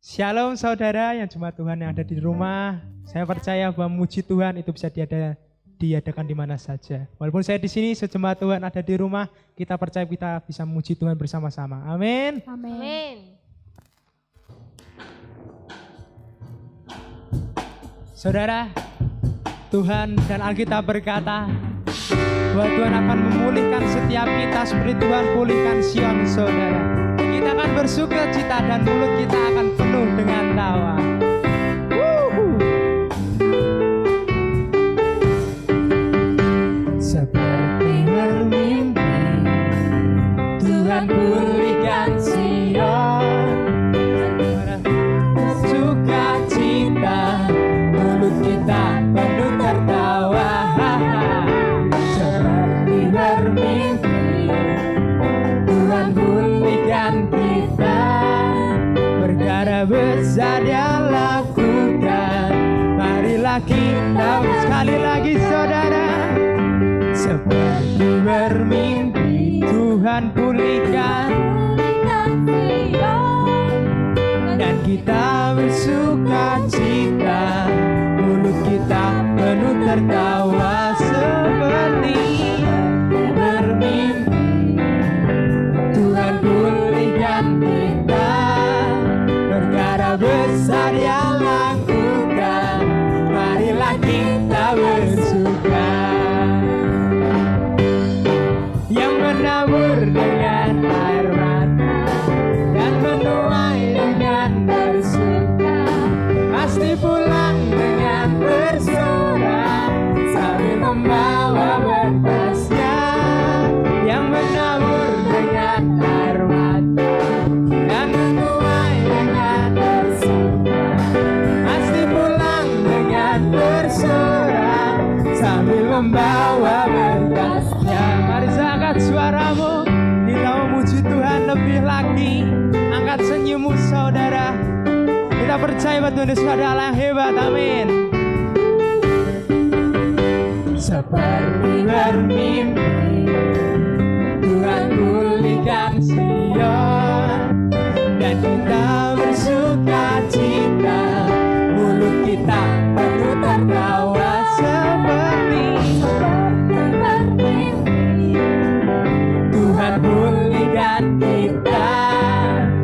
Shalom saudara yang jemaat Tuhan yang ada di rumah. Saya percaya bahwa muji Tuhan itu bisa diadakan di mana saja. Walaupun saya di sini, sejemaat Tuhan ada di rumah, kita percaya kita bisa memuji Tuhan bersama-sama. Amin. Amin. Saudara, Tuhan dan Alkitab berkata bahwa Tuhan akan memulihkan setiap kita seperti Tuhan pulihkan Sion, saudara. Kita akan bersuka cita dan mulut kita akan penuh dengan tawa. Seperti bermimpi, Tuhan pulihkan Sion. Suka cita, mulut kita penuh tertawa. Seperti bermimpi, Tuhan pulihkan kita. Perkara besar yang lakukan, marilah kita sekali lagi saudara. Seperti bermimpi, Tuhan pulihkan dan kita bersuka cita, mulut kita penuh tertawa. Seperti bermimpi, Tuhan pulihkan kita. Perkara besar yang lakukan, marilah kita bersuka. Yang menabur dengan air mata dan menuai dengan bersuka, pasti pulang dengan bersorak sambil membawa berkasnya. Yang menabur dengan air mata dan menuai dengan bersuka, pasti pulang dengan bersorak sambil membawa berkasnya. Mari angkat suaramu, kita memuji Tuhan lebih lagi. Angkat senyummu saudara. Kita percaya bahwa Tuhan Yesus adalah Allah yang hebat. Amin. Seperti bermimpi, Tuhan pulihkan Sion dan kita bersuka cita, mulut kita penuh tertawa. Seperti bermimpi, Tuhan pulihkan kita.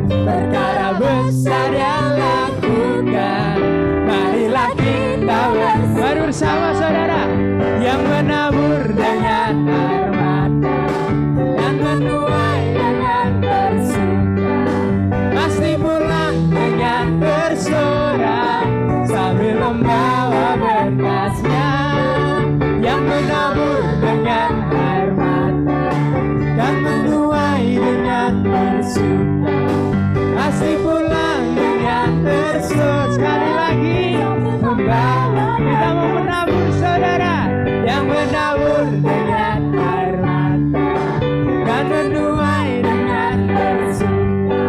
Perkara besar yang lakukan, marilah kita bersama saudara. Yang menabur dengan air mata dan menuai dengan bersuka, pasti pulang dengan bersorak sambil membawa berkasnya. Yang menabur dengan air mata dan menuai dengan bersuka, pasti pulang dengan bersorak. Sekali lagi membawa, kita mau menabur saudara. Yang menabur dengan air mata dan menuai dengan bersuka,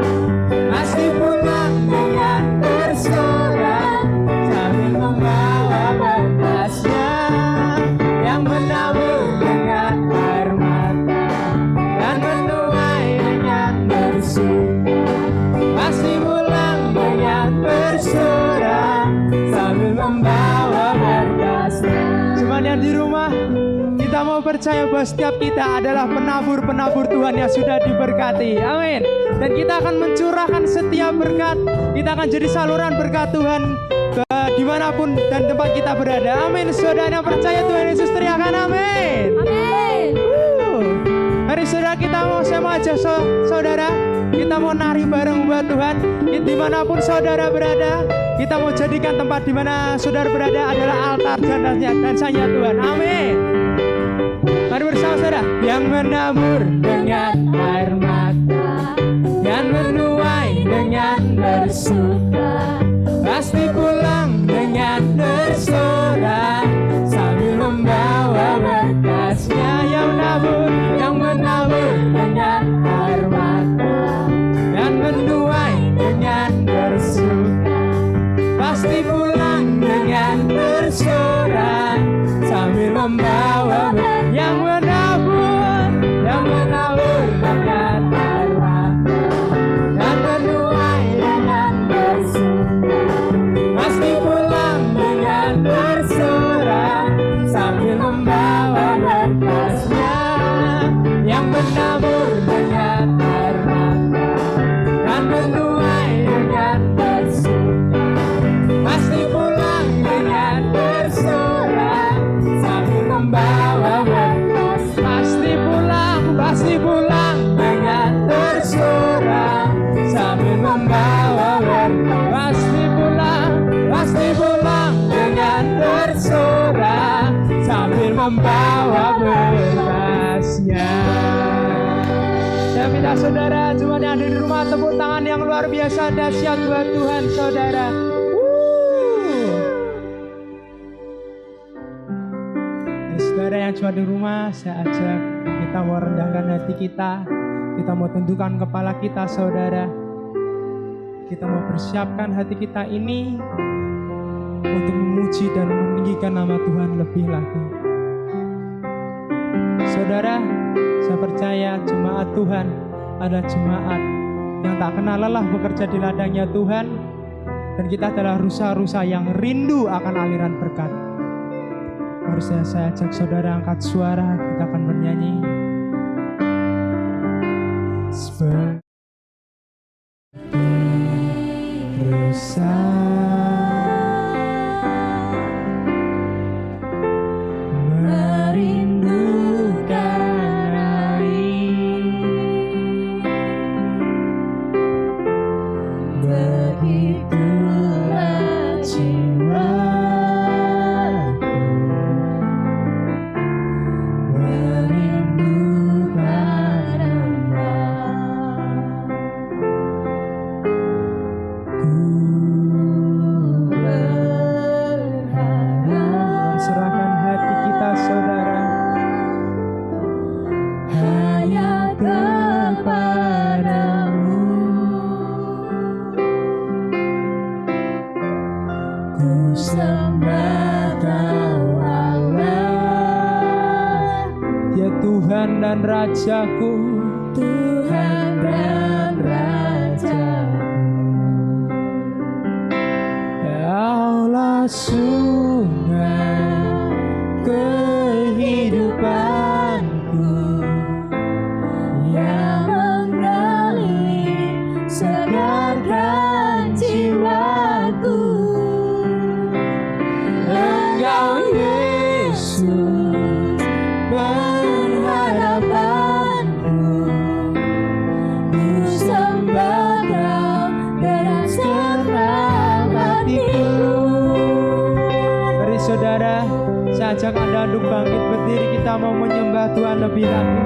pasti pulang dengan bersorak sambil membawa berkasnya. Yang menabur dengan air mata dan menuai dengan bersuka, pasti pulang dengan bersorak sambil membawa berkasnya. Cuman yang di rumah, kita mau percaya bahwa setiap kita adalah penabur-penabur Tuhan yang sudah diberkati. Amin. Dan kita akan mencurahkan setiap berkat. Kita akan jadi saluran berkat Tuhan dimanapun dan tempat kita berada. Amin. Saudara yang percaya Tuhan Yesus, teriakan amin. Amin. Mari saudara, kita mau, saya mau ajak saudara, kita mau nari bareng buat Tuhan. Dimanapun saudara berada, kita mau jadikan tempat di mana saudara berada adalah altar dansanya Tuhan. Amin. Mari bersama saudara. Yang menabur dengan air mata dan menuai dengan bersuka, pasti pulang dengan bersorak sambil membawa berkasnya. Yang menabur dengan air mata dan menuai dengan bersuka, pasti pulang dengan bersorak sambil membawa. Yang menabur dengan air mata dan menuai dengan bersuka, Saudara-saudara cuma yang ada di rumah, tepuk tangan yang luar biasa dahsyat buat Tuhan saudara. Saudara yang cuma di rumah, saya ajak kita mau rendahkan hati kita. Kita mau tundukkan kepala kita saudara. Kita mau persiapkan hati kita ini untuk memuji dan meninggikan nama Tuhan lebih lagi. Saudara, saya percaya jemaat Tuhan adalah jemaat yang tak kenal lelah bekerja di ladangnya Tuhan. Dan kita adalah rusa-rusa yang rindu akan aliran berkat. Harusnya saya ajak saudara angkat suara, kita akan bernyanyi. Seperti rusa dan Rajaku, Tuhan dan Rajaku. Daulah sungai kehidupanku yang mengalir segarkan jiwaku. Engkau Yesus pengharapanku, ku sembah Kau dengan senang hatiku. Mari saudara, saya ajak Anda untuk bangkit berdiri, kita mau menyembah Tuhan lebih lagi.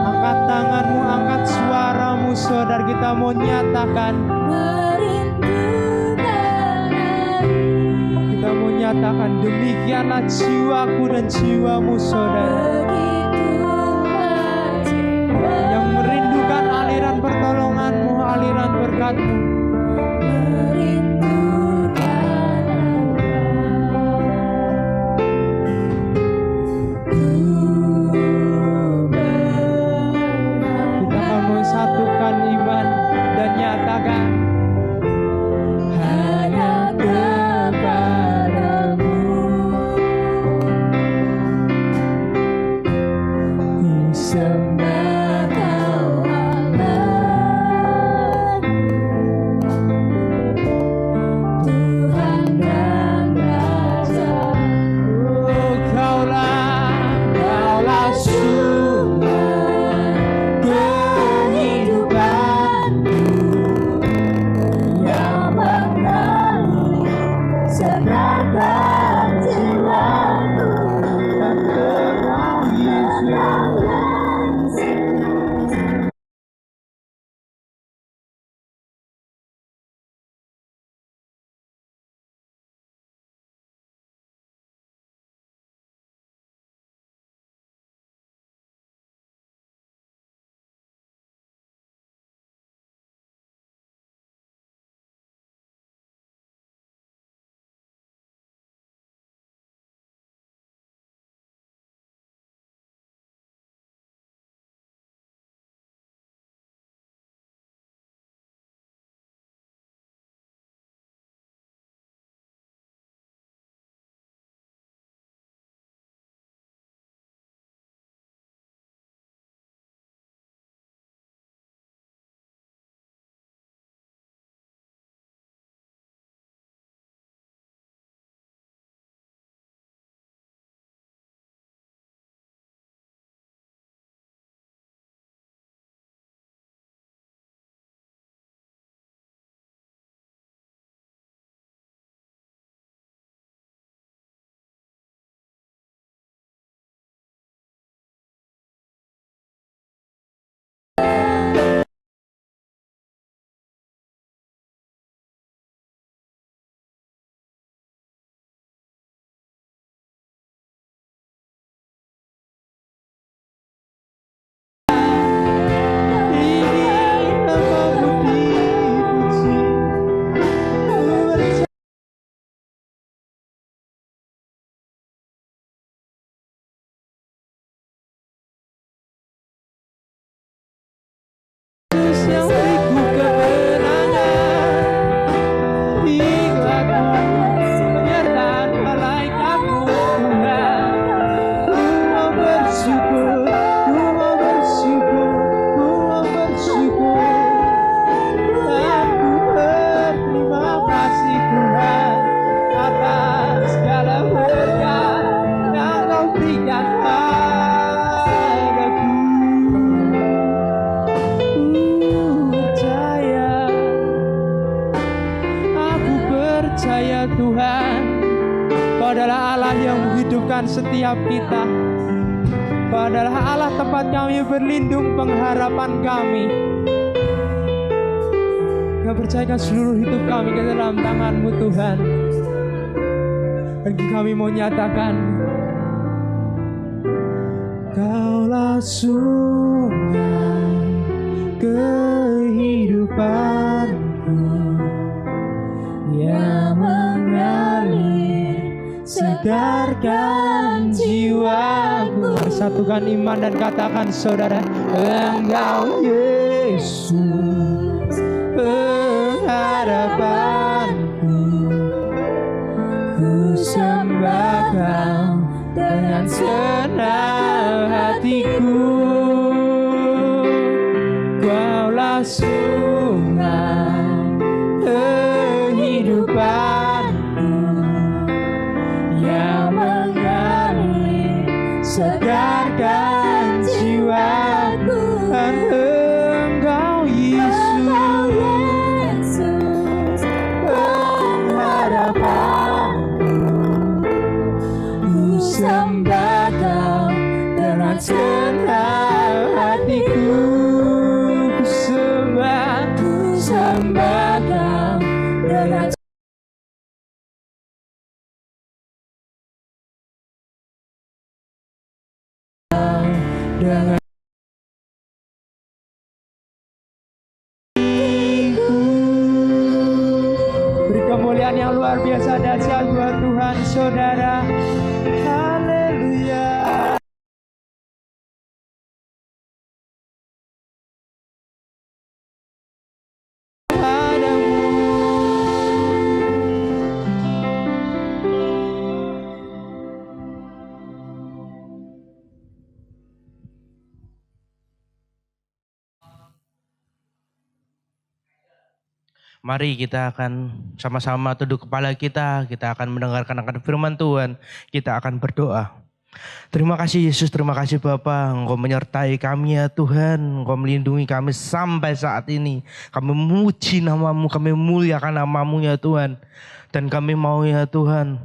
Angkat tanganmu, angkat suaramu saudara, kita mau nyatakan. Kita mau nyatakan, demikianlah jiwaku dan jiwamu saudara, yang merindukan aliran pertolonganmu, aliran berkatmu. Kita akan mensatukan iman dan nyatakan, menyembuhkan setiap kita. Kau adalah Allah tempat kami berlindung, pengharapan kami. Kau percayakan seluruh hidup kami ke dalam tangan-Mu Tuhan. Dan kami mau nyatakan, Kaulah sungai kehidupanku yang mengalir, segarkan jiwaku. Satukan iman dan katakan saudara, Engkau Yesus pengharapanku, ku sembah Kau dengan senang hatiku. Kaulah sungai kehidupanku yang mengalir, segarkan jiwaku. Engkau Yesus pengharapanku, ku sembah Kau dengan senang hatiku. Ku sembah Kau dengan dengan beri kemuliaan yang luar biasa dahsyat buat Tuhan saudara. Haleluya. Mari kita akan sama-sama tunduk kepala kita akan mendengarkan akan firman Tuhan, kita akan berdoa. Terima kasih Yesus, terima kasih Bapa, Engkau menyertai kami ya Tuhan, Engkau melindungi kami sampai saat ini. Kami memuji nama-Mu, kami memuliakan nama-Mu ya Tuhan. Dan kami mau ya Tuhan,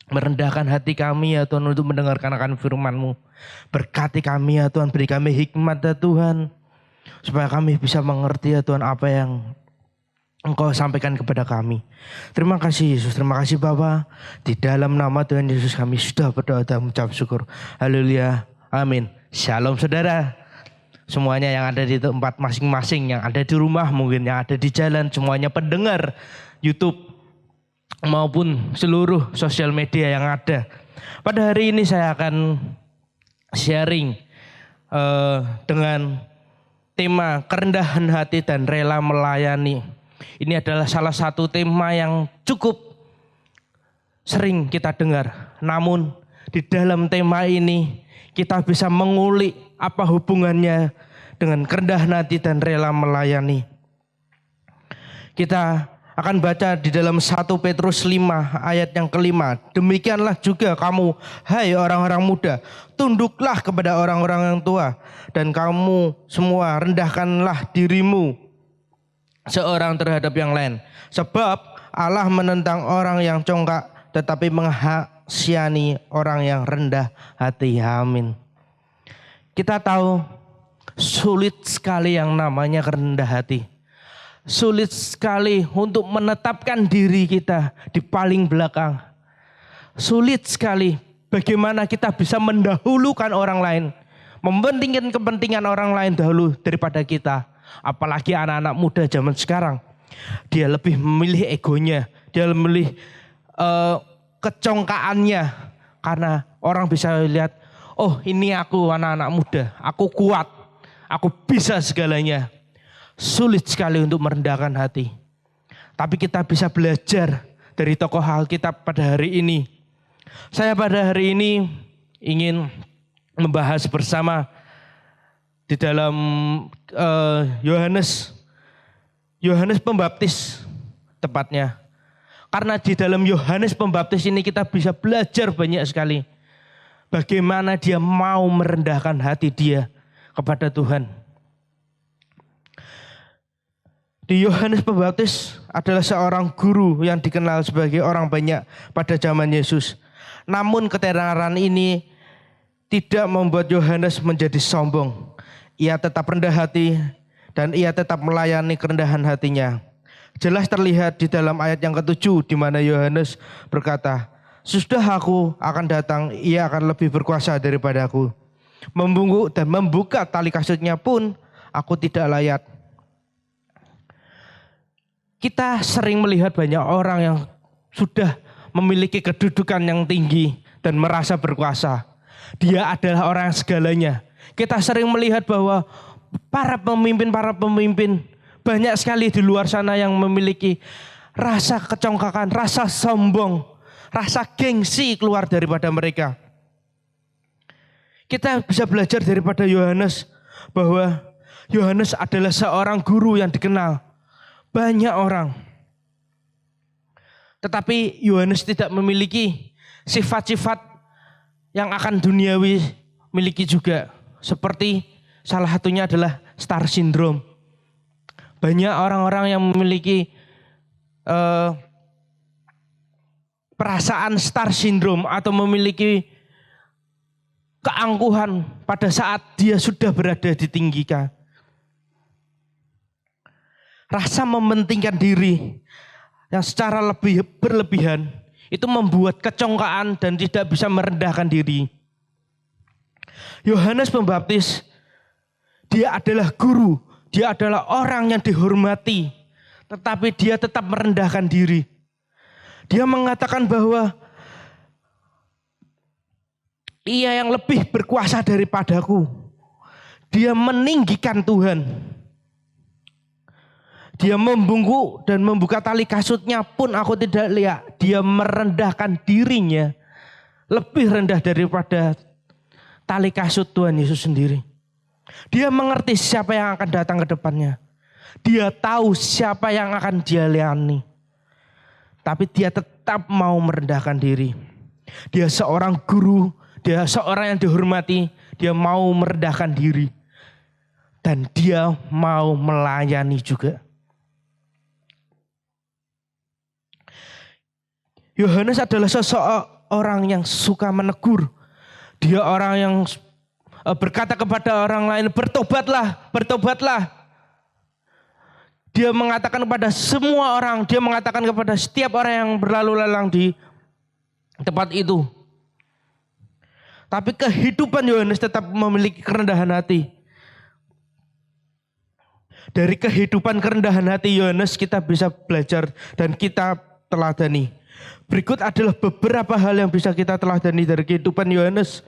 merendahkan hati kami ya Tuhan untuk mendengarkan akan firman-Mu. Berkati kami ya Tuhan, beri kami hikmat ya Tuhan, supaya kami bisa mengerti ya Tuhan apa yang Engkau sampaikan kepada kami. Terima kasih Yesus, terima kasih Bapa. Di dalam nama Tuhan Yesus kami sudah berdoa dan mengucap syukur. Haleluya, amin. Shalom saudara. Semuanya yang ada di tempat masing-masing, yang ada di rumah mungkin, yang ada di jalan, semuanya pendengar YouTube maupun seluruh sosial media yang ada. Pada hari ini saya akan sharing dengan tema kerendahan hati dan rela melayani. Ini adalah salah satu tema yang cukup sering kita dengar. Namun di dalam tema ini kita bisa mengulik apa hubungannya dengan kerendahan hati dan rela melayani. Kita akan baca di dalam 1 Petrus 5 ayat yang kelima. Demikianlah juga kamu, hai orang-orang muda, tunduklah kepada orang-orang yang tua. Dan kamu semua rendahkanlah dirimu seorang terhadap yang lain. Sebab Allah menentang orang yang congkak, tetapi menghasihani orang yang rendah hati. Amin. Kita tahu sulit sekali yang namanya rendah hati. Sulit sekali untuk menetapkan diri kita di paling belakang. Sulit sekali bagaimana kita bisa mendahulukan orang lain, mementingkan kepentingan orang lain dahulu daripada kita. Apalagi anak-anak muda zaman sekarang, dia lebih memilih egonya, dia memilih kecongkaannya, karena orang bisa lihat, oh ini aku anak-anak muda, aku kuat, aku bisa segalanya. Sulit sekali untuk merendahkan hati. Tapi kita bisa belajar dari tokoh Alkitab pada hari ini. Saya pada hari ini ingin membahas bersama di dalam Yohanes Pembaptis tepatnya. Karena di dalam Yohanes Pembaptis ini kita bisa belajar banyak sekali. Bagaimana dia mau merendahkan hati dia kepada Tuhan. Di Yohanes Pembaptis adalah seorang guru yang dikenal sebagai orang banyak pada zaman Yesus. Namun ketenaran ini tidak membuat Yohanes menjadi sombong. Ia tetap rendah hati dan ia tetap melayani kerendahan hatinya. Jelas terlihat di dalam ayat yang ke-7 di mana Yohanes berkata, "Sudah aku akan datang, ia akan lebih berkuasa daripada aku. Membungkuk dan membuka tali kasutnya pun aku tidak layak." Kita sering melihat banyak orang yang sudah memiliki kedudukan yang tinggi dan merasa berkuasa. Dia adalah orang yang segalanya. Kita sering melihat bahwa para pemimpin banyak sekali di luar sana yang memiliki rasa kecongkakan, rasa sombong, rasa gengsi keluar daripada mereka. Kita bisa belajar daripada Yohanes bahwa Yohanes adalah seorang guru yang dikenal banyak orang. Tetapi Yohanes tidak memiliki sifat-sifat yang akan duniawi miliki juga. Seperti salah satunya adalah star syndrome. Banyak orang-orang yang memiliki perasaan star syndrome atau memiliki keangkuhan pada saat dia sudah berada di tinggikan. Rasa mementingkan diri yang secara lebih berlebihan itu membuat kecongkaan dan tidak bisa merendahkan diri. Yohanes Pembaptis, dia adalah guru, dia adalah orang yang dihormati, tetapi dia tetap merendahkan diri. Dia mengatakan bahwa ia yang lebih berkuasa daripadaku. Dia meninggikan Tuhan. Dia membungkuk dan membuka tali kasutnya pun aku tidak lihat. Dia merendahkan dirinya lebih rendah daripada tali kasut Tuhan Yesus sendiri. Dia mengerti siapa yang akan datang ke depannya. Dia tahu siapa yang akan dia layani. Tapi dia tetap mau merendahkan diri. Dia seorang guru, dia seorang yang dihormati, dia mau merendahkan diri. Dan dia mau melayani juga. Yohanes adalah seseorang yang suka menegur. Dia orang yang berkata kepada orang lain, bertobatlah, bertobatlah. Dia mengatakan kepada semua orang, dia mengatakan kepada setiap orang yang berlalu lalang di tempat itu. Tapi kehidupan Yohanes tetap memiliki kerendahan hati. Dari kehidupan kerendahan hati Yohanes kita bisa belajar dan kita teladani. Berikut adalah beberapa hal yang bisa kita teladani dari kehidupan Yohanes.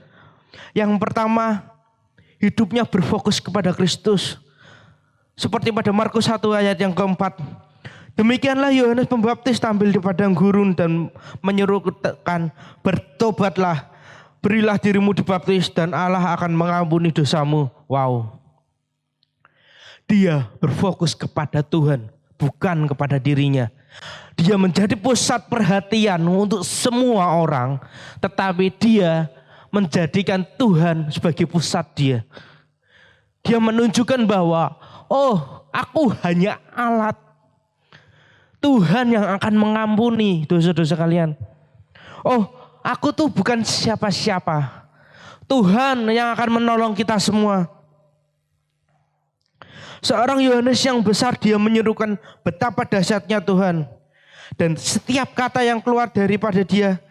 Yang pertama, hidupnya berfokus kepada Kristus. Seperti pada Markus 1 ayat yang keempat. Demikianlah Yohanes Pembaptis tampil di padang gurun dan menyerukan, bertobatlah, berilah dirimu dibaptis dan Allah akan mengampuni dosamu. Wow. Dia berfokus kepada Tuhan, bukan kepada dirinya. Dia menjadi pusat perhatian untuk semua orang, tetapi dia menjadikan Tuhan sebagai pusat dia. Dia menunjukkan bahwa, oh, aku hanya alat. Tuhan yang akan mengampuni dosa-dosa kalian. Oh, aku tuh bukan siapa-siapa. Tuhan yang akan menolong kita semua. Seorang Yohanes yang besar, dia menyerukan betapa dahsyatnya Tuhan. Dan setiap kata yang keluar daripada dia,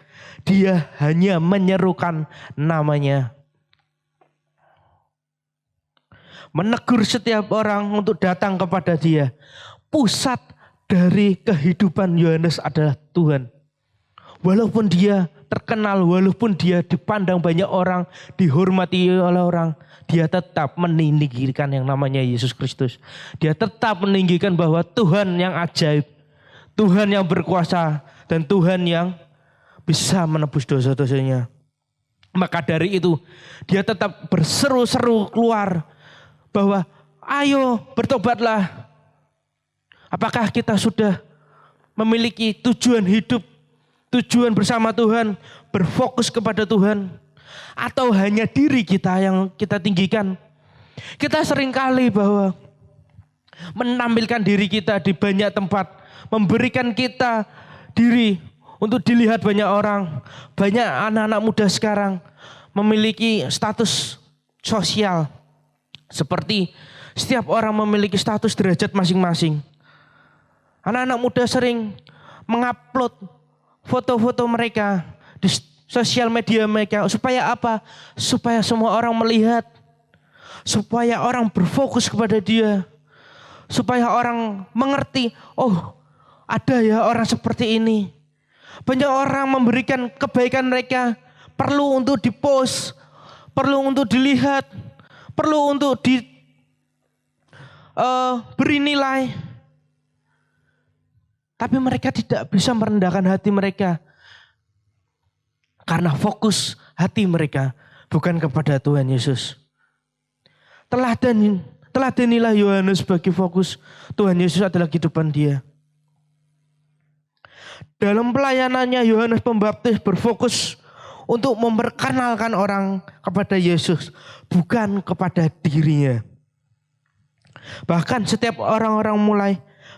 dia hanya menyerukan namanya. Menegur setiap orang untuk datang kepada dia. Pusat dari kehidupan Yohanes adalah Tuhan. Walaupun dia terkenal, walaupun dia dipandang banyak orang, dihormati oleh orang, dia tetap meninggikan yang namanya Yesus Kristus. Dia tetap meninggikan bahwa Tuhan yang ajaib, Tuhan yang berkuasa, dan Tuhan yang bisa menebus dosa-dosanya. Maka dari itu, dia tetap berseru-seru keluar bahwa ayo bertobatlah. Apakah kita sudah memiliki tujuan hidup, tujuan bersama Tuhan, berfokus kepada Tuhan, atau hanya diri kita yang kita tinggikan? Kita seringkali bahwa menampilkan diri kita di banyak tempat, memberikan kita diri untuk dilihat banyak orang. Banyak anak-anak muda sekarang memiliki status sosial. Seperti setiap orang memiliki status derajat masing-masing. Anak-anak muda sering mengupload foto-foto mereka di sosial media mereka. Supaya apa? Supaya semua orang melihat. Supaya orang berfokus kepada dia. Supaya orang mengerti, oh ada ya orang seperti ini. Banyak orang memberikan kebaikan mereka. Perlu untuk dipost. Perlu untuk dilihat. Perlu untuk beri nilai. Tapi mereka tidak bisa merendahkan hati mereka. Karena fokus hati mereka bukan kepada Tuhan Yesus. Teladanilah Yohanes sebagai fokus Tuhan Yesus adalah kehidupan dia. Dalam pelayanannya Yohanes Pembaptis berfokus untuk memperkenalkan orang kepada Yesus, bukan kepada dirinya. Bahkan setiap orang-orang mulai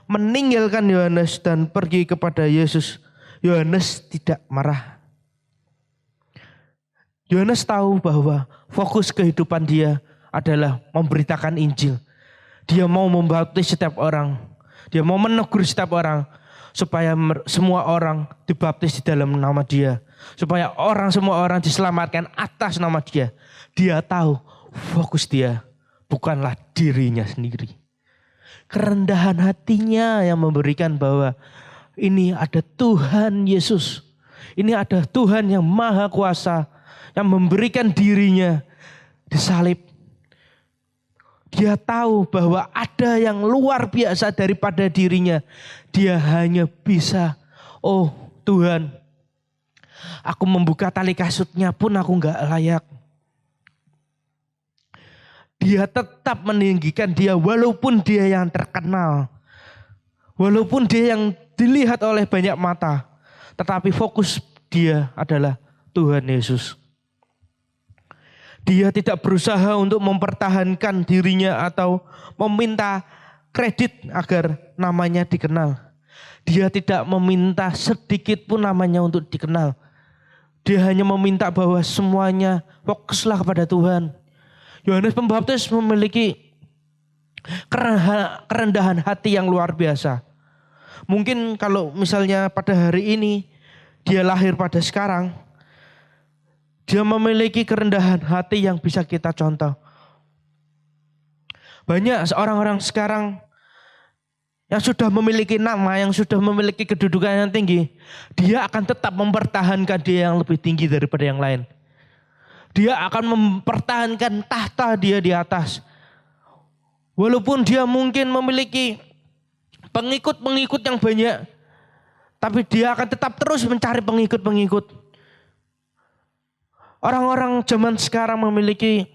meninggalkan Yohanes dan pergi kepada Yesus, Yohanes tidak marah. Yohanes tahu bahwa fokus kehidupan dia adalah memberitakan Injil. Dia mau membaptis setiap orang. Dia mau menegur setiap orang supaya semua orang dibaptis di dalam nama dia. Supaya semua orang diselamatkan atas nama dia. Dia tahu fokus dia bukanlah dirinya sendiri. Kerendahan hatinya yang memberikan bahwa ini ada Tuhan Yesus. Ini ada Tuhan yang maha kuasa yang memberikan dirinya disalib. Dia tahu bahwa ada yang luar biasa daripada dirinya. Dia hanya bisa, oh Tuhan, aku membuka tali kasutnya pun aku gak layak. Dia tetap meninggikan dia walaupun dia yang terkenal. Walaupun dia yang dilihat oleh banyak mata. Tetapi fokus dia adalah Tuhan Yesus. Dia tidak berusaha untuk mempertahankan dirinya atau meminta kredit agar namanya dikenal. Dia tidak meminta sedikit pun namanya untuk dikenal. Dia hanya meminta bahwa semuanya fokuslah kepada Tuhan. Yohanes Pembaptis memiliki kerendahan hati yang luar biasa. Mungkin kalau misalnya pada hari ini dia lahir pada sekarang, dia memiliki kerendahan hati yang bisa kita contoh. Banyak orang-orang sekarang yang sudah memiliki nama, yang sudah memiliki kedudukan yang tinggi, dia akan tetap mempertahankan dia yang lebih tinggi daripada yang lain. Dia akan mempertahankan tahta dia di atas. Walaupun dia mungkin memiliki pengikut-pengikut yang banyak, tapi dia akan tetap terus mencari pengikut-pengikut. Orang-orang zaman sekarang memiliki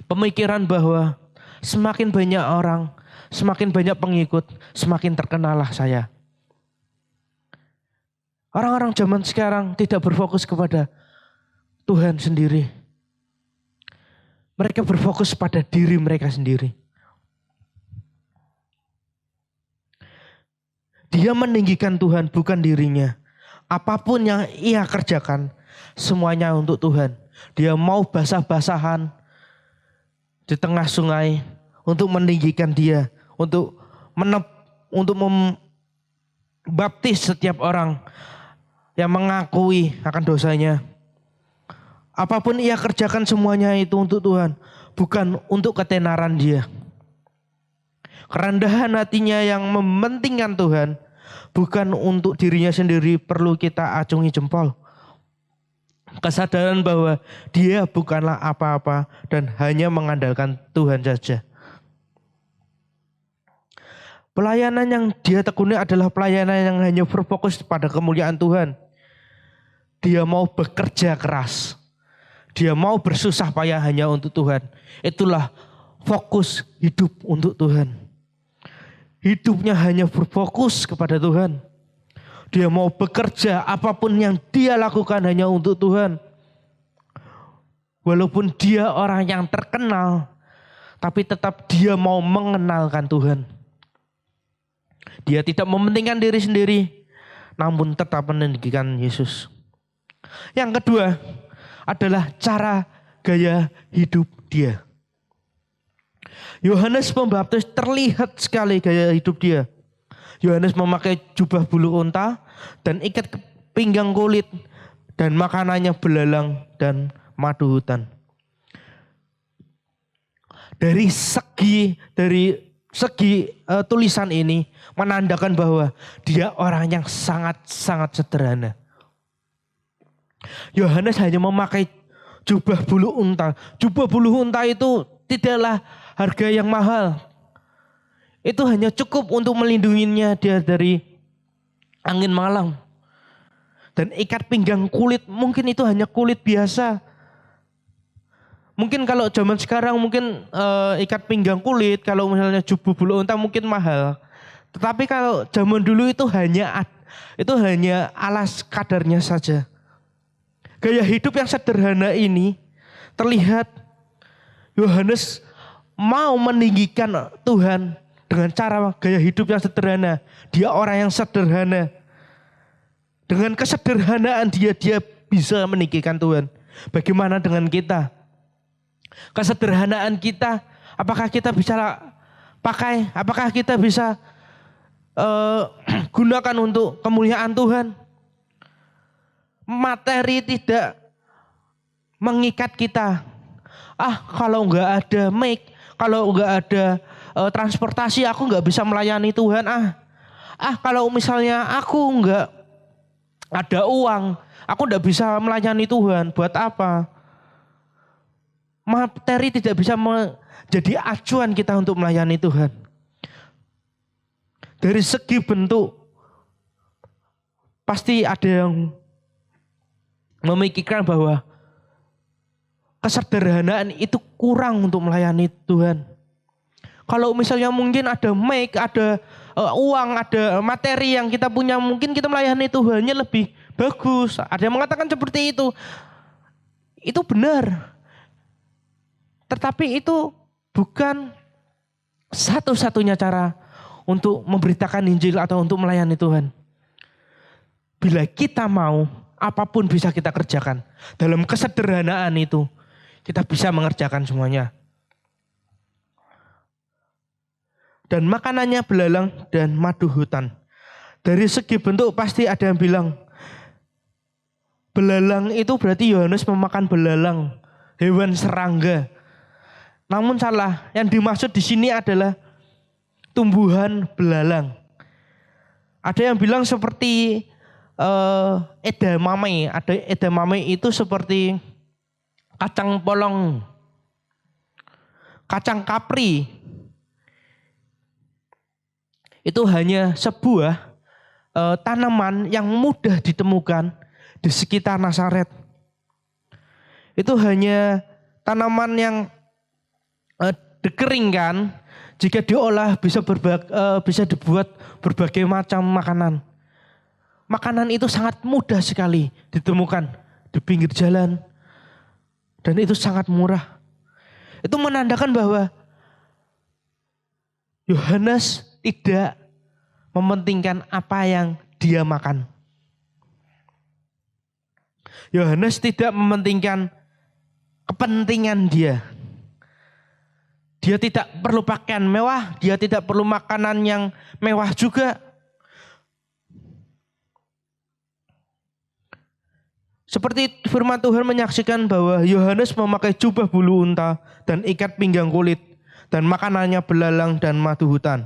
pemikiran bahwa semakin banyak orang, semakin banyak pengikut, semakin terkenallah saya. Orang-orang zaman sekarang tidak berfokus kepada Tuhan sendiri. Mereka berfokus pada diri mereka sendiri. Dia meninggikan Tuhan bukan dirinya. Apapun yang ia kerjakan, semuanya untuk Tuhan. Dia mau basah-basahan di tengah sungai untuk meninggikan dia, untuk membaptis setiap orang yang mengakui akan dosanya. Apapun ia kerjakan semuanya itu untuk Tuhan, bukan untuk ketenaran dia. Kerendahan hatinya yang mementingkan Tuhan, bukan untuk dirinya sendiri perlu kita acungi jempol. Kesadaran bahwa dia bukanlah apa-apa dan hanya mengandalkan Tuhan saja. Pelayanan yang dia tekuni adalah pelayanan yang hanya berfokus pada kemuliaan Tuhan. Dia mau bekerja keras. Dia mau bersusah payah hanya untuk Tuhan. Itulah fokus hidup untuk Tuhan. Hidupnya hanya berfokus kepada Tuhan. Dia mau bekerja apapun yang dia lakukan hanya untuk Tuhan. Walaupun dia orang yang terkenal, tapi tetap dia mau mengenalkan Tuhan. Dia tidak mementingkan diri sendiri, namun tetap meninggikan Yesus. Yang kedua adalah cara gaya hidup dia. Yohanes Pembaptis terlihat sekali gaya hidup dia. Yohanes memakai jubah bulu unta dan ikat pinggang kulit, dan makanannya belalang dan madu hutan. Dari segi tulisan ini menandakan bahwa dia orang yang sangat-sangat sederhana. Yohanes hanya memakai jubah bulu unta. Jubah bulu unta itu tidaklah harga yang mahal. Itu hanya cukup untuk melindunginya dia dari angin malam. Dan ikat pinggang kulit, mungkin itu hanya kulit biasa. Mungkin kalau zaman sekarang mungkin ikat pinggang kulit, kalau misalnya jubah bulu unta mungkin mahal. Tetapi kalau zaman dulu itu hanya alas kadarnya saja. Gaya hidup yang sederhana ini terlihat Yohanes mau meninggikan Tuhan dengan cara gaya hidup yang sederhana. Dia orang yang sederhana. Dengan kesederhanaan dia bisa meninggikan Tuhan. Bagaimana dengan kita? Kesederhanaan kita, apakah kita bisa pakai? Apakah kita bisa gunakan untuk kemuliaan Tuhan? Materi tidak mengikat kita. Kalau nggak ada mic, kalau nggak ada transportasi, aku nggak bisa melayani Tuhan. Kalau misalnya aku nggak ada uang, aku nggak bisa melayani Tuhan. Buat apa? Materi tidak bisa menjadi acuan kita untuk melayani Tuhan. Dari segi bentuk, pasti ada yang memikirkan bahwa kesederhanaan itu kurang untuk melayani Tuhan. Kalau misalnya mungkin ada mic, ada uang, ada materi yang kita punya, mungkin kita melayani Tuhannya lebih bagus. Ada yang mengatakan seperti itu. Itu benar. Tetapi itu bukan satu-satunya cara untuk memberitakan Injil atau untuk melayani Tuhan. Bila kita mau, apapun bisa kita kerjakan. Dalam kesederhanaan itu, kita bisa mengerjakan semuanya. Dan makanannya belalang dan madu hutan. Dari segi bentuk pasti ada yang bilang, belalang itu berarti Yohanes memakan belalang, hewan serangga. Namun salah, yang dimaksud di sini adalah tumbuhan belalang. Ada yang bilang seperti edamame. Edamame itu seperti kacang polong, kacang kapri. Itu hanya sebuah tanaman yang mudah ditemukan di sekitar Nazaret. Itu hanya tanaman yang dikeringkan, jika diolah bisa dibuat berbagai macam makanan. Makanan itu sangat mudah sekali ditemukan di pinggir jalan. Dan itu sangat murah. Itu menandakan bahwa Yohanes tidak mementingkan apa yang dia makan. Yohanes tidak mementingkan kepentingan dia. Dia tidak perlu pakaian mewah, dia tidak perlu makanan yang mewah juga. Seperti firman Tuhan menyaksikan bahwa Yohanes memakai jubah bulu unta dan ikat pinggang kulit dan makanannya belalang dan madu hutan.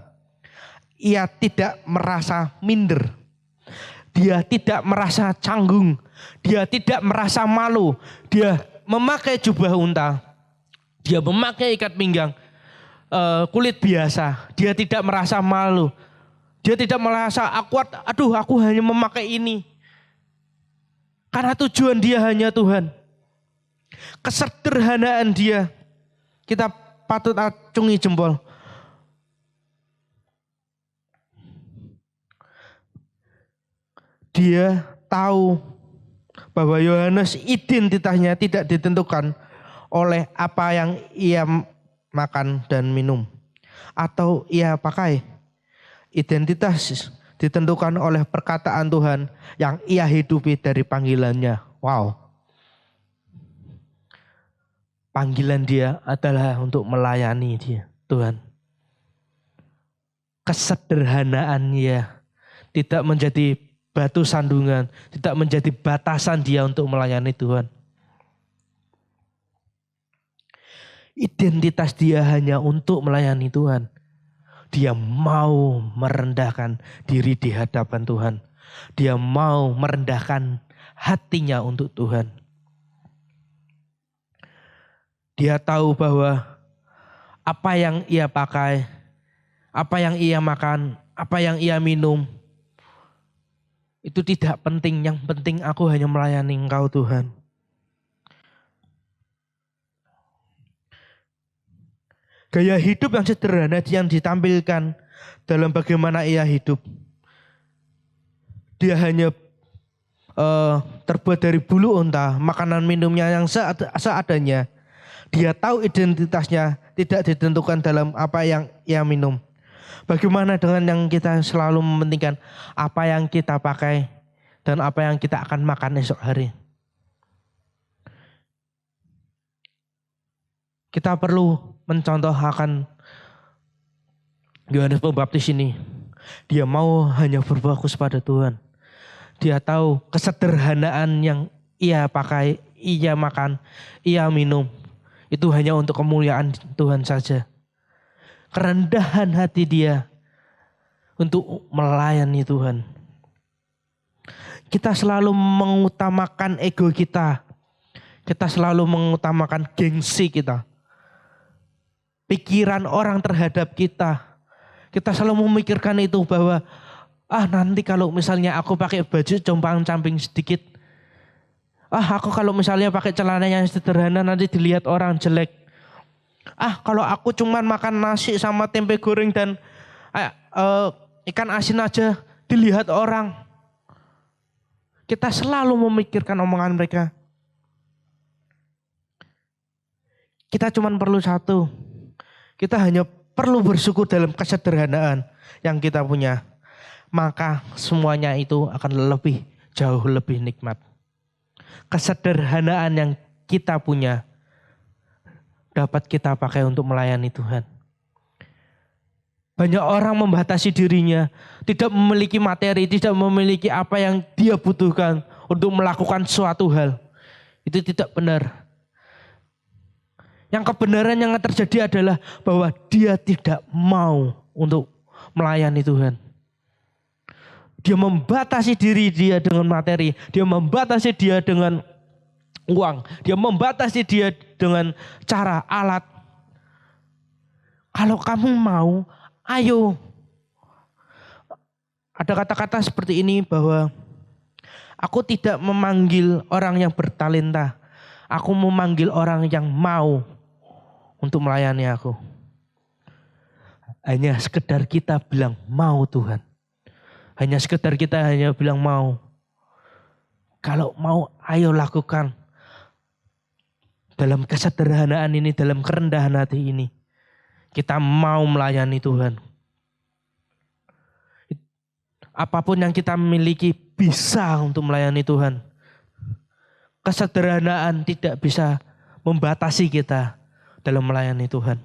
Ia tidak merasa minder. Dia tidak merasa canggung. Dia tidak merasa malu. Dia memakai jubah unta. Dia memakai ikat pinggang kulit biasa. Dia tidak merasa malu. Dia tidak merasa awkward. Aku hanya memakai ini. Karena tujuan dia hanya Tuhan. Kesederhanaan dia, kita patut acungi jempol. Dia tahu bahwa Yohanes identitasnya tidak ditentukan oleh apa yang ia makan dan minum atau ia pakai. Identitas ditentukan oleh perkataan Tuhan yang ia hidupi dari panggilannya. Wow. Panggilan dia adalah untuk melayani dia, Tuhan. Kesederhanaan dia tidak menjadi batu sandungan, tidak menjadi batasan dia untuk melayani Tuhan. Identitas dia hanya untuk melayani Tuhan. Dia mau merendahkan diri di hadapan Tuhan. Dia mau merendahkan hatinya untuk Tuhan. Dia tahu bahwa apa yang ia pakai, apa yang ia makan, apa yang ia minum, itu tidak penting. Yang penting aku hanya melayani Engkau Tuhan. Gaya hidup yang sederhana yang ditampilkan dalam bagaimana ia hidup. Dia hanya terbuat dari bulu unta, makanan minumnya yang seadanya. Dia tahu identitasnya tidak ditentukan dalam apa yang ia minum. Bagaimana dengan yang kita selalu mementingkan apa yang kita pakai dan apa yang kita akan makan esok hari. Kita perlu mencontoh akan Yohanes Pembaptis ini. Dia mau hanya berfokus pada Tuhan. Dia tahu kesederhanaan yang ia pakai, ia makan, ia minum. Itu hanya untuk kemuliaan Tuhan saja. Kerendahan hati dia untuk melayani Tuhan. Kita selalu mengutamakan ego kita. Kita selalu mengutamakan gengsi kita. Pikiran orang terhadap kita. Kita selalu memikirkan itu bahwa nanti kalau misalnya aku pakai baju compang-camping sedikit. Aku kalau misalnya pakai celana yang sederhana nanti dilihat orang jelek. Kalau aku cuman makan nasi sama tempe goreng dan ikan asin aja dilihat orang. Kita selalu memikirkan omongan mereka. Kita cuman perlu satu. Kita hanya perlu bersyukur dalam kesederhanaan yang kita punya. Maka semuanya itu akan jauh lebih nikmat. Kesederhanaan yang kita punya dapat kita pakai untuk melayani Tuhan. Banyak orang membatasi dirinya, tidak memiliki materi, tidak memiliki apa yang dia butuhkan untuk melakukan suatu hal. Itu tidak benar. Yang kebenaran yang terjadi adalah bahwa dia tidak mau untuk melayani Tuhan. Dia membatasi diri dia dengan materi. Dia membatasi dia dengan uang. Dia membatasi dia dengan cara alat. Kalau kamu mau, ayo. Ada kata-kata seperti ini bahwa aku tidak memanggil orang yang bertalenta. Aku memanggil orang yang mau untuk melayani aku. Hanya sekedar kita bilang mau Tuhan. Hanya sekedar kita bilang mau. Kalau mau ayo lakukan. Dalam kesederhanaan ini, dalam kerendahan hati ini. Kita mau melayani Tuhan. Apapun yang kita miliki bisa untuk melayani Tuhan. Kesederhanaan tidak bisa membatasi kita dalam melayani Tuhan.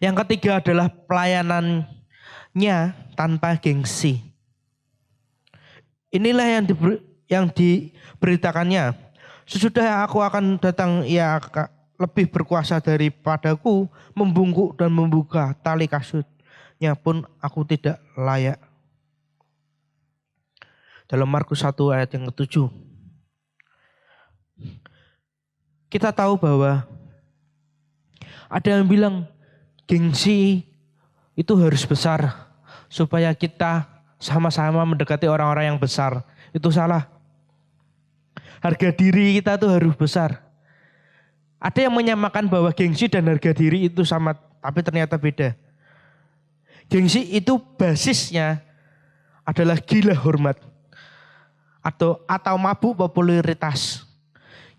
Yang ketiga adalah pelayanannya tanpa gengsi. Inilah yang diberitakannya. Sesudah aku akan datang, ia lebih berkuasa daripadaku, membungkuk dan membuka tali kasutnya pun aku tidak layak. Dalam Markus 1 ayat yang ke-7. Kita tahu bahwa ada yang bilang gengsi itu harus besar supaya kita sama-sama mendekati orang-orang yang besar. Itu salah. Harga diri kita tuh harus besar. Ada yang menyamakan bahwa gengsi dan harga diri itu sama, tapi ternyata beda. Gengsi itu basisnya adalah gila hormat atau mabuk popularitas.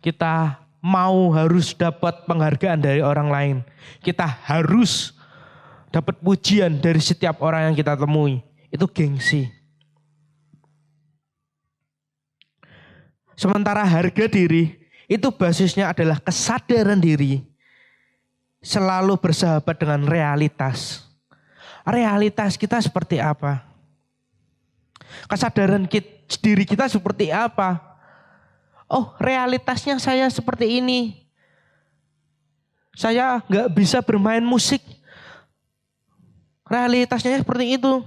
Kita mau harus dapat penghargaan dari orang lain. Kita harus dapat pujian dari setiap orang yang kita temui. Itu gengsi. Sementara harga diri itu basisnya adalah kesadaran diri. Selalu bersahabat dengan realitas. Realitas kita seperti apa? Kesadaran diri kita seperti apa? Oh, realitasnya saya seperti ini. Saya nggak bisa bermain musik. Realitasnya seperti itu.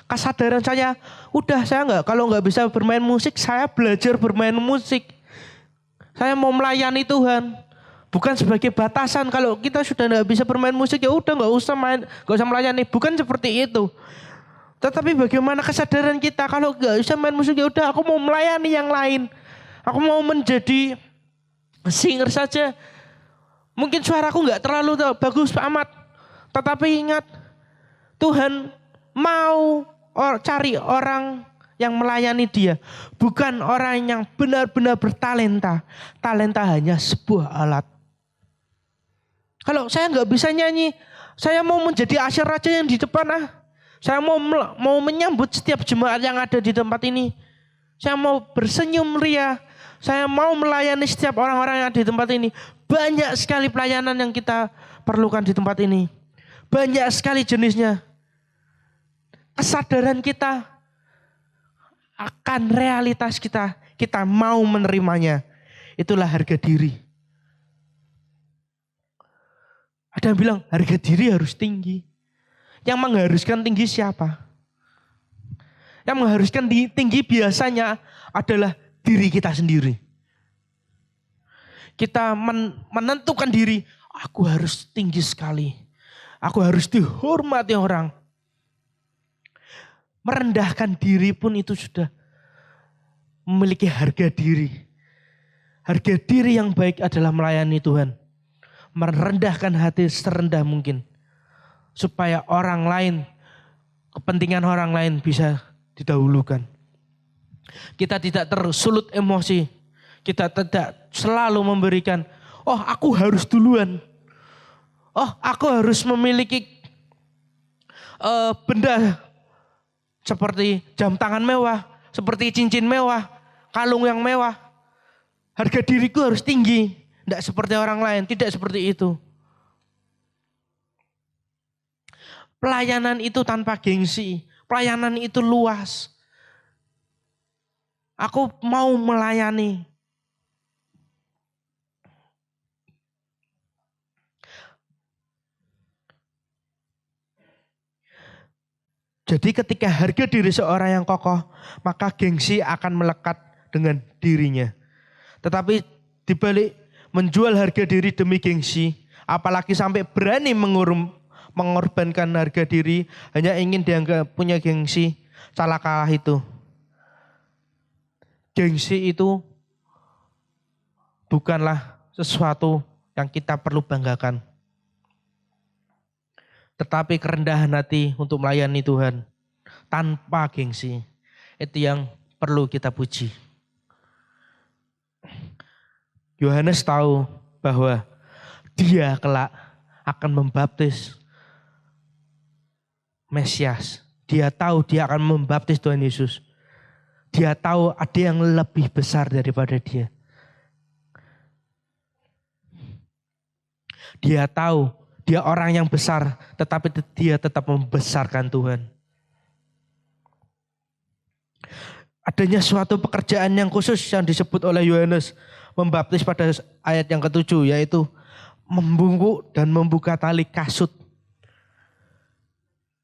Kesadaran saya, kalau nggak bisa bermain musik, saya belajar bermain musik. Saya mau melayani Tuhan. Bukan sebagai batasan, kalau kita sudah nggak bisa bermain musik, ya udah nggak usah melayani. Bukan seperti itu. Tetapi bagaimana kesadaran kita, kalau nggak bisa main musik, ya udah aku mau melayani yang lain. Aku mau menjadi singer saja. Mungkin suaraku nggak terlalu bagus amat. Tetapi ingat, Tuhan mau cari orang yang melayani dia. Bukan orang yang benar-benar bertalenta. Talenta hanya sebuah alat. Kalau saya nggak bisa nyanyi, saya mau menjadi asyir raja yang di depan. Saya mau menyambut setiap jemaat yang ada di tempat ini. Saya mau bersenyum ria. Saya mau melayani setiap orang-orang yang ada di tempat ini. Banyak sekali pelayanan yang kita perlukan di tempat ini. Banyak sekali jenisnya. Kesadaran kita akan realitas kita. Kita mau menerimanya. Itulah harga diri. Ada yang bilang harga diri harus tinggi. Yang mengharuskan tinggi siapa? Yang mengharuskan tinggi biasanya adalah diri kita sendiri. Kita menentukan diri, aku harus tinggi sekali. Aku harus dihormati orang. Merendahkan diri pun itu sudah memiliki harga diri. Harga diri yang baik adalah melayani Tuhan. Merendahkan hati serendah mungkin. Supaya orang lain, kepentingan orang lain bisa didahulukan. Kita tidak tersulut emosi. Kita tidak selalu memberikan, oh aku harus duluan. Oh aku harus memiliki benda seperti jam tangan mewah, seperti cincin mewah, kalung yang mewah. Harga diriku harus tinggi. Tidak seperti orang lain, tidak seperti itu. Pelayanan itu tanpa gengsi. Pelayanan itu luas. Aku mau melayani. Jadi ketika harga diri seorang yang kokoh, maka gengsi akan melekat dengan dirinya. Tetapi dibalik menjual harga diri demi gengsi, apalagi sampai berani mengorbankan harga diri, hanya ingin dianggap punya gengsi, salah kalah itu. Gengsi itu bukanlah sesuatu yang kita perlu banggakan. Tetapi kerendahan hati untuk melayani Tuhan tanpa gengsi, itu yang perlu kita puji. Yohanes tahu bahwa dia kelak akan membaptis Mesias. Dia tahu dia akan membaptis Tuhan Yesus. Dia tahu ada yang lebih besar daripada dia. Dia tahu dia orang yang besar, tetapi dia tetap membesarkan Tuhan. Adanya suatu pekerjaan yang khusus yang disebut oleh Yohanes membaptis pada ayat yang ke-7, yaitu membungkuk dan membuka tali kasut.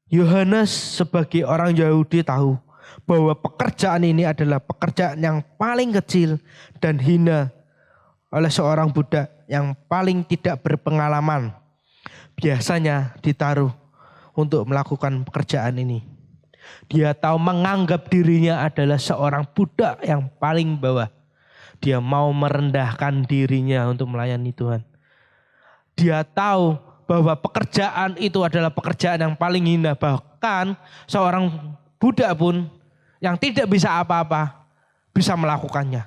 Yohanes sebagai orang Yahudi tahu bahwa pekerjaan ini adalah pekerjaan yang paling kecil dan hina oleh seorang budak yang paling tidak berpengalaman. Biasanya ditaruh untuk melakukan pekerjaan ini. Dia tahu menganggap dirinya adalah seorang budak yang paling bawah. Dia mau merendahkan dirinya untuk melayani Tuhan. Dia tahu bahwa pekerjaan itu adalah pekerjaan yang paling hina. Bahkan seorang budak pun yang tidak bisa apa-apa bisa melakukannya.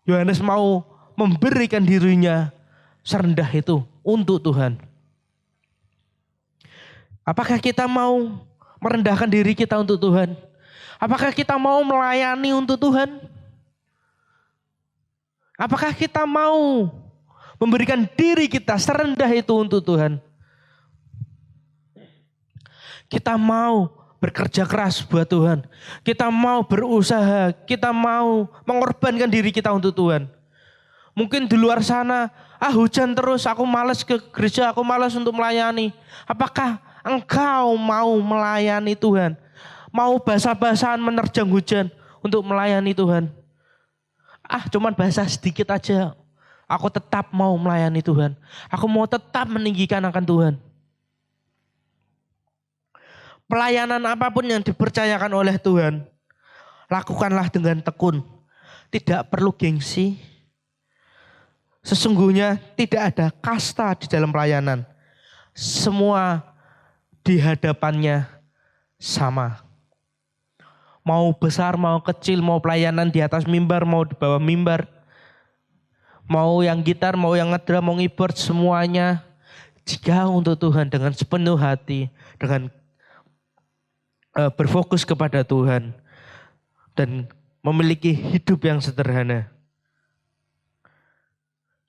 Yohanes mau memberikan dirinya serendah itu untuk Tuhan. Apakah kita mau merendahkan diri kita untuk Tuhan? Apakah kita mau melayani untuk Tuhan? Apakah kita mau memberikan diri kita serendah itu untuk Tuhan? Kita mau bekerja keras buat Tuhan. Kita mau berusaha. Kita mau mengorbankan diri kita untuk Tuhan. Mungkin di luar sana, hujan terus, aku malas ke gereja, aku malas untuk melayani. Apakah engkau mau melayani Tuhan? Mau basah-basahan menerjang hujan untuk melayani Tuhan? Cuman basah sedikit aja. Aku tetap mau melayani Tuhan. Aku mau tetap meninggikan akan Tuhan. Pelayanan apapun yang dipercayakan oleh Tuhan, lakukanlah dengan tekun. Tidak perlu gengsi. Sesungguhnya tidak ada kasta di dalam pelayanan. Semua di hadapannya sama. Mau besar, mau kecil, mau pelayanan di atas mimbar, mau di bawah mimbar. Mau yang gitar, mau yang ngedrum, mau keyboard, semuanya. Jika untuk Tuhan dengan sepenuh hati, dengan berfokus kepada Tuhan. Dan memiliki hidup yang sederhana.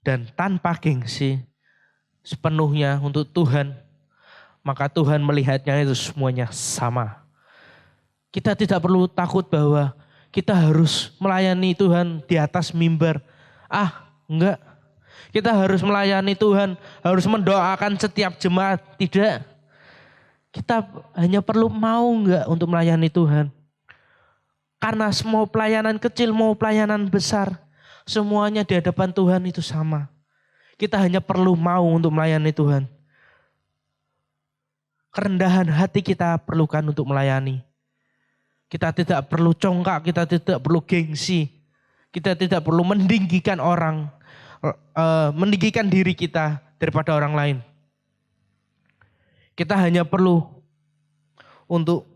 Dan tanpa gengsi, sepenuhnya untuk Tuhan. Maka Tuhan melihatnya itu semuanya sama. Kita tidak perlu takut bahwa kita harus melayani Tuhan di atas mimbar. Enggak. Kita harus melayani Tuhan, harus mendoakan setiap jemaat. Tidak. Kita hanya perlu mau enggak untuk melayani Tuhan. Karena semua pelayanan kecil, mau pelayanan besar, semuanya di hadapan Tuhan itu sama. Kita hanya perlu mau untuk melayani Tuhan. Kerendahan hati kita perlukan untuk melayani. Kita tidak perlu congkak, kita tidak perlu gengsi. Kita tidak perlu meninggikan orang, meninggikan diri kita daripada orang lain. Kita hanya perlu untuk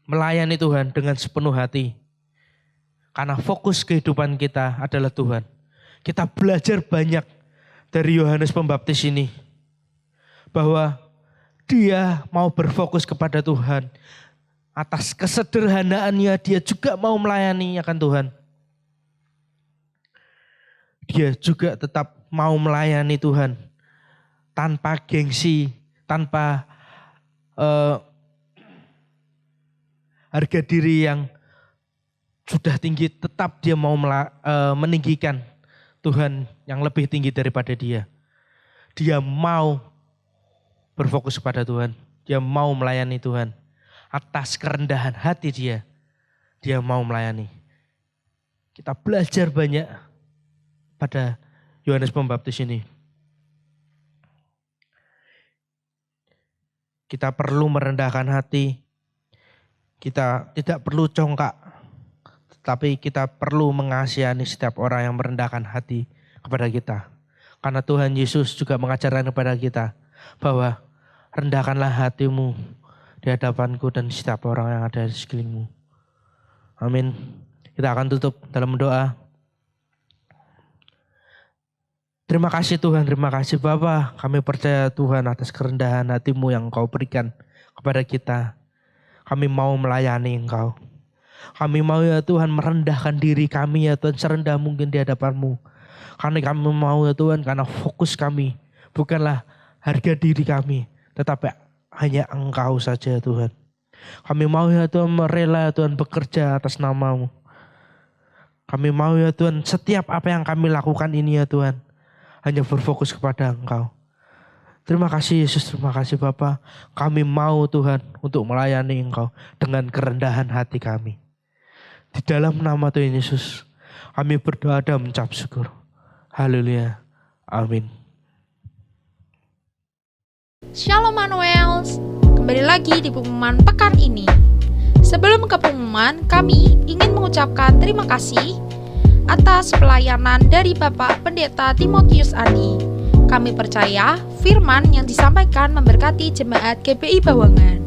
melayani Tuhan dengan sepenuh hati. Karena fokus kehidupan kita adalah Tuhan. Kita belajar banyak dari Yohanes Pembaptis ini. Bahwa dia mau berfokus kepada Tuhan. Atas kesederhanaannya dia juga mau melayani akan Tuhan. Dia juga tetap mau melayani Tuhan. Tanpa gengsi, tanpa harga diri yang sudah tinggi, tetap dia mau meninggikan Tuhan yang lebih tinggi daripada dia. Dia mau berfokus kepada Tuhan. Dia mau melayani Tuhan. Atas kerendahan hati dia mau melayani. Kita belajar banyak pada Yohanes Pembaptis ini. Kita perlu merendahkan hati. Kita tidak perlu congkak. Tapi kita perlu mengasihani setiap orang yang merendahkan hati kepada kita. Karena Tuhan Yesus juga mengajarkan kepada kita bahwa rendahkanlah hatimu di hadapanku dan setiap orang yang ada di sekelilingmu. Amin. Kita akan tutup dalam doa. Terima kasih Tuhan, terima kasih Bapa. Kami percaya Tuhan atas kerendahan hatimu yang Engkau berikan kepada kita. Kami mau melayani Engkau. Kami mau ya Tuhan merendahkan diri kami ya Tuhan serendah mungkin di hadapan-Mu. Karena kami mau ya Tuhan, karena fokus kami bukanlah harga diri kami, tetapi hanya Engkau saja Tuhan. Kami mau ya Tuhan merela Tuhan bekerja atas nama-Mu. Kami mau ya Tuhan setiap apa yang kami lakukan ini ya Tuhan hanya berfokus kepada Engkau. Terima kasih Yesus, terima kasih Bapa. Kami mau Tuhan untuk melayani Engkau dengan kerendahan hati kami. Di dalam nama Tuhan Yesus kami berdoa dan mengucap syukur. Haleluya. Amin. Shalom Manuels, kembali lagi di pengumuman pekan ini. Sebelum ke pengumuman, kami ingin mengucapkan terima kasih atas pelayanan dari Bapak Pendeta Timotius Adi. Kami percaya firman yang disampaikan memberkati jemaat GBI Bawangan.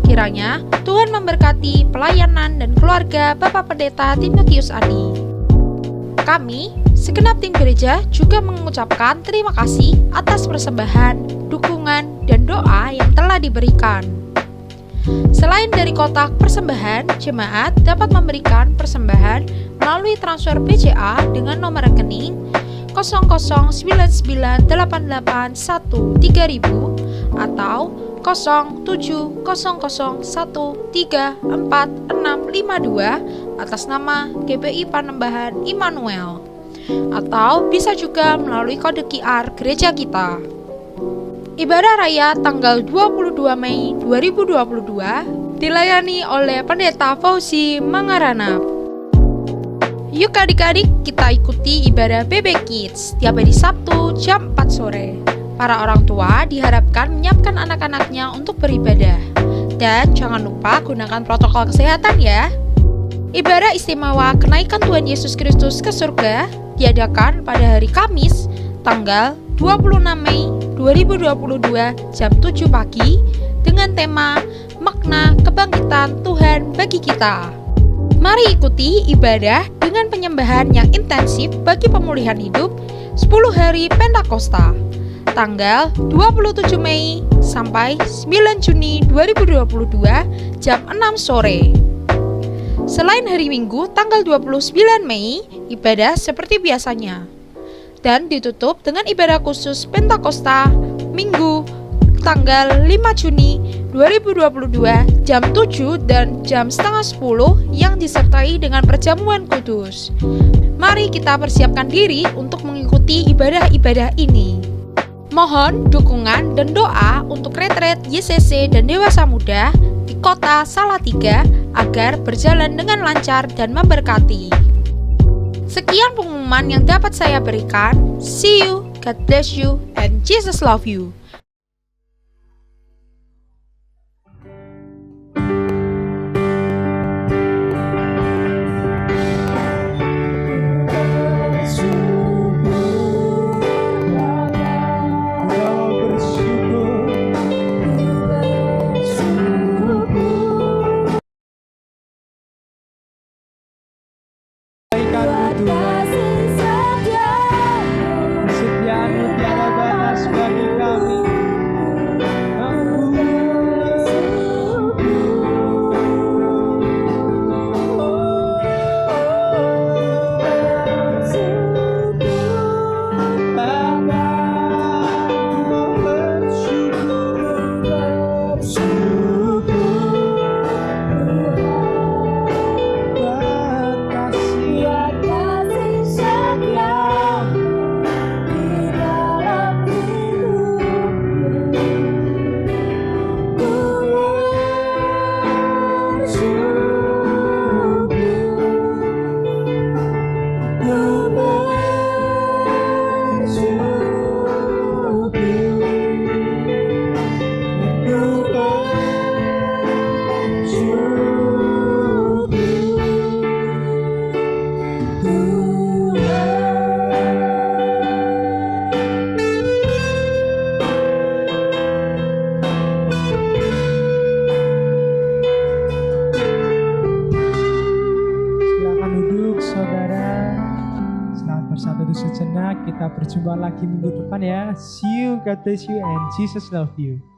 Kiranya Tuhan memberkati pelayanan dan keluarga Bapak Pendeta Timotius Adi. Kami segenap tim gereja juga mengucapkan terima kasih atas persembahan, dukungan, dan doa yang telah diberikan. Selain dari kotak persembahan, jemaat dapat memberikan persembahan melalui transfer BCA dengan nomor rekening 00998813.000 atau 0700134652 atas nama GPI Panembahan Immanuel, atau bisa juga melalui kode QR gereja kita. Ibadah Raya tanggal 22 Mei 2022 dilayani oleh Pendeta Fauzi Mangaranap. Yuk adik-adik, kita ikuti ibadah BB Kids tiap hari Sabtu jam 4 sore. Para orang tua diharapkan menyiapkan anak-anaknya untuk beribadah. Dan jangan lupa gunakan protokol kesehatan ya. Ibadah istimewa kenaikan Tuhan Yesus Kristus ke surga diadakan pada hari Kamis tanggal 26 Mei 2022 jam 7 pagi dengan tema Makna Kebangkitan Tuhan bagi kita. Mari ikuti ibadah dengan penyembahan yang intensif bagi pemulihan hidup 10 hari Pentakosta tanggal 27 Mei sampai 9 Juni 2022 jam 6 sore. Selain hari Minggu tanggal 29 Mei, ibadah seperti biasanya dan ditutup dengan ibadah khusus Pentakosta Minggu tanggal 5 Juni 2022 jam 7 dan jam setengah 10 yang disertai dengan perjamuan kudus. Mari kita persiapkan diri untuk mengikuti ibadah-ibadah ini. Mohon dukungan dan doa untuk retret YCC dan dewasa muda di kota Salatiga agar berjalan dengan lancar dan memberkati. Sekian pengumuman yang dapat saya berikan. See you, God bless you, and Jesus love you. Kesetiaan-Mu tiada batas bagi kami. Sejenak, kita berjumpa lagi minggu depan ya. See you, God bless you, and Jesus love you.